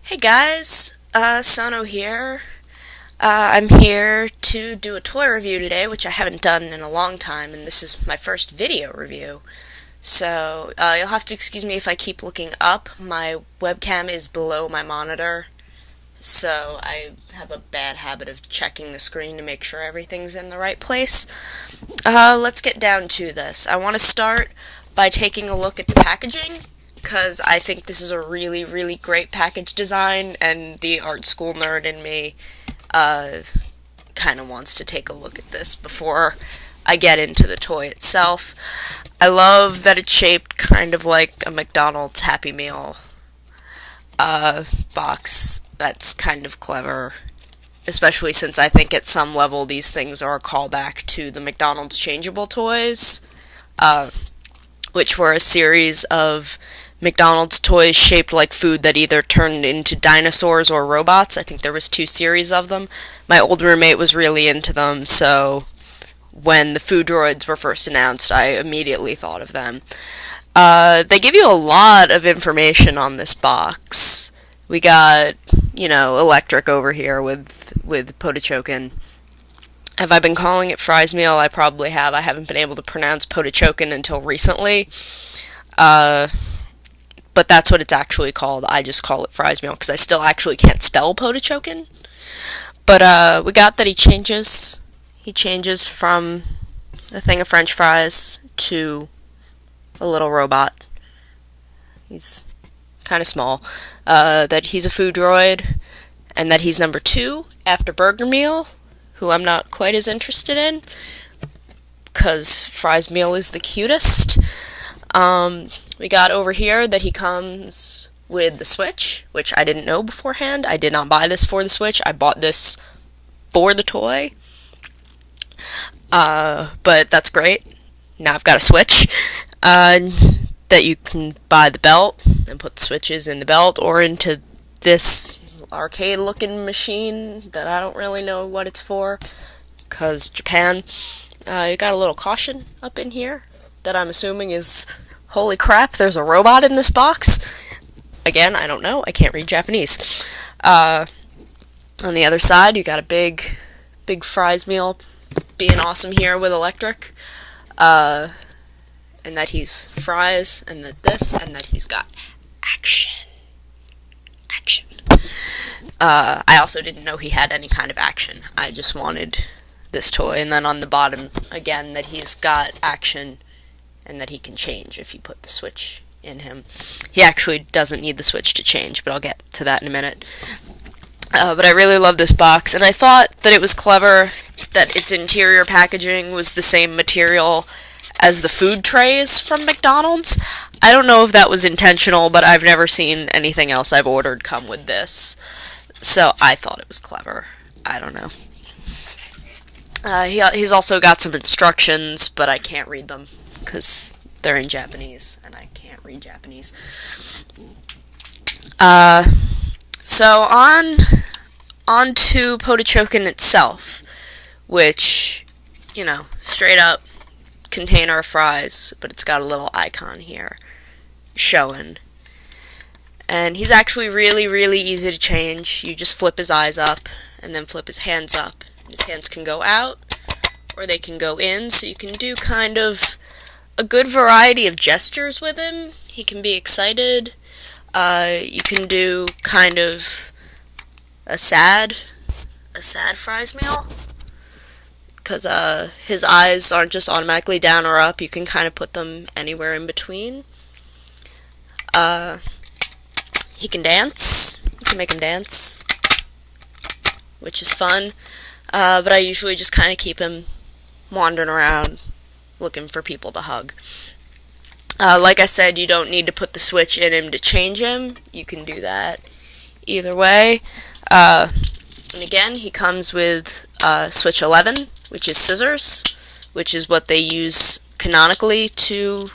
Hey guys, Sono here. I'm here to do a toy review today, which I haven't done in a long time, and this is my first video review. So, you'll have to excuse me if I keep looking up. My webcam is below my monitor, so I have a bad habit of checking the screen to make sure everything's in the right place. Let's get down to this. I want to start by taking a look at the packaging, because I think this is a really, really great package design, and the art school nerd in me kind of wants to take a look at this before I get into the toy itself. I love that it's shaped kind of like a McDonald's Happy Meal box. That's kind of clever, especially since I think at some level these things are a callback to the McDonald's changeable toys, which were a series of McDonald's toys shaped like food that either turned into dinosaurs or robots. I think there was 2 series of them. My old roommate was really into them, so when the Foodroids were first announced, I immediately thought of them. They give you a lot of information on this box. We got, electric over here with Potechokin. Have I been calling it Fries Meal? I probably have. I haven't been able to pronounce Potechokin until recently. But that's what it's actually called. I just call it Fries Meal because I still actually can't spell Potechokin. But we got that he changes. He changes from a thing of French fries to a little robot. He's kind of small. That he's a Foodroid, and that he's number 2 after Burger Meal, who I'm not quite as interested in, because Fries Meal is the cutest. We got over here that he comes with the Switch, which I didn't know beforehand. I did not buy this for the Switch. I bought this for the toy. But that's great. Now I've got a Switch. That you can buy the belt and put the switches in the belt or into this arcade-looking machine that I don't really know what it's for, because Japan. You got a little caution up in here that I'm assuming is, holy crap, there's a robot in this box. Again, I don't know. I can't read Japanese. On the other side, you got a big Fries Meal being awesome here with electric. And that he's fries, and that he's got action. I also didn't know he had any kind of action. I just wanted this toy. And then on the bottom, again, that he's got action, and that he can change if you put the Switch in him. He actually doesn't need the Switch to change, but I'll get to that in a minute. But I really love this box, and I thought that it was clever that its interior packaging was the same material as the food trays from McDonald's. I don't know if that was intentional, but I've never seen anything else I've ordered come with this. So I thought it was clever. I don't know. He's also got some instructions, but I can't read them because they're in Japanese, and I can't read Japanese. So on to Potechokin itself, which, straight up container of fries, but it's got a little icon here showing. And he's actually really, really easy to change. You just flip his eyes up and then flip his hands up. His hands can go out or they can go in, so you can do kind of a good variety of gestures with him. He can be excited. You can do kind of a sad Fries Meal, because his eyes aren't just automatically down or up. You can kind of put them anywhere in between. He can dance. You can make him dance, which is fun. But I usually just kind of keep him wandering around looking for people to hug. Like I said, you don't need to put the Switch in him to change him. You can do that either way. And again, he comes with Switch 11, which is scissors, which is what they use canonically to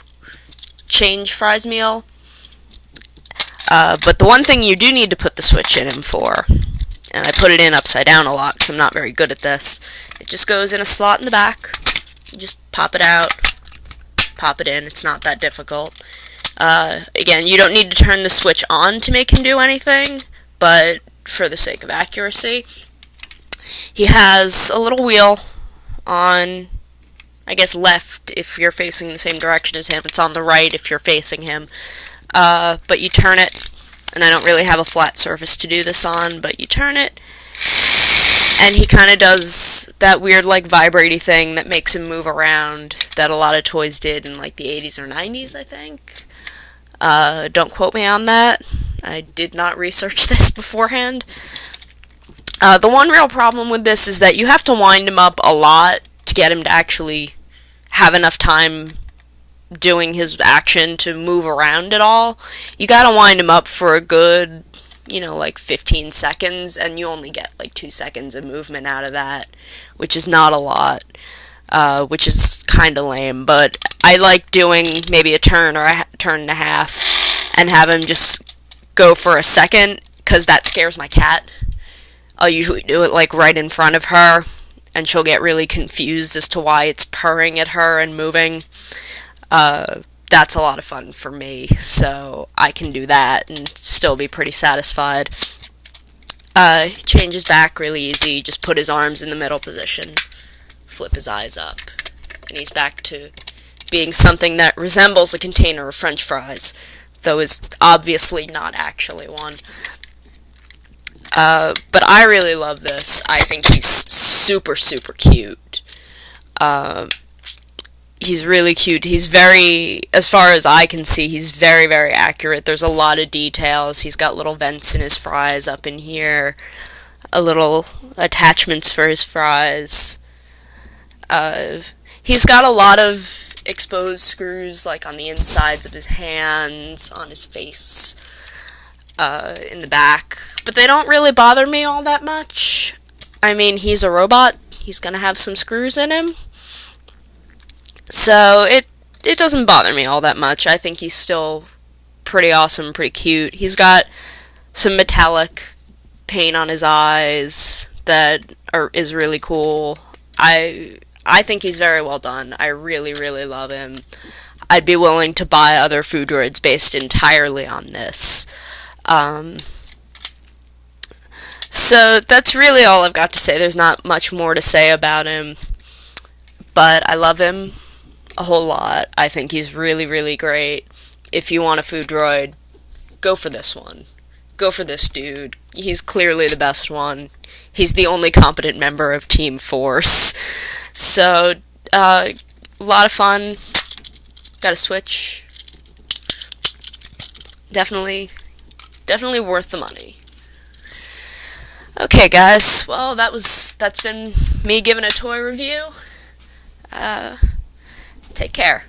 change Fries Meal. But the one thing you do need to put the Switch in him for, and I put it in upside down a lot because I'm not very good at this, it just goes in a slot in the back. You just pop it out, pop it in. It's not that difficult. Again, you don't need to turn the Switch on to make him do anything, but for the sake of accuracy, he has a little wheel on, I guess, left if you're facing the same direction as him. It's on the right if you're facing him. But you turn it, and I don't really have a flat surface to do this on, but you turn it, and he kind of does that weird, like, vibraty thing that makes him move around that a lot of toys did in, like, the 80s or 90s, I think. Don't quote me on that. I did not research this beforehand. The one real problem with this is that you have to wind him up a lot to get him to actually have enough time doing his action to move around at all. You gotta wind him up for a good, like 15 seconds, and you only get like 2 seconds of movement out of that, which is not a lot, which is kinda lame, but I like doing maybe a turn or a turn and a half and have him just go for a second, because that scares my cat. I'll usually do it like right in front of her, and she'll get really confused as to why it's purring at her and moving. That's a lot of fun for me, so I can do that and still be pretty satisfied. He changes back really easy, just put his arms in the middle position, flip his eyes up, and he's back to being something that resembles a container of French fries, though is obviously not actually one. But I really love this. I think he's super, super cute. He's really cute. He's very, as far as I can see, he's very, very accurate. There's a lot of details. He's got little vents in his fries up in here, a little attachments for his fries. He's got a lot of exposed screws, like on the insides of his hands, on his face, in the back, but they don't really bother me all that much. I mean, he's a robot. He's gonna have some screws in him. So, it doesn't bother me all that much. I think he's still pretty awesome, pretty cute. He's got some metallic paint on his eyes that is really cool. I think he's very well done. I really, really love him. I'd be willing to buy other Foodroids based entirely on this. So, that's really all I've got to say. There's not much more to say about him, but I love him a whole lot. I think he's really, really great. If you want a Foodroid, go for this one. Go for this dude. He's clearly the best one. He's the only competent member of Team Force. So, a lot of fun. Got a Switch. Definitely worth the money. Okay, guys. Well, that's been me giving a toy review. Take care.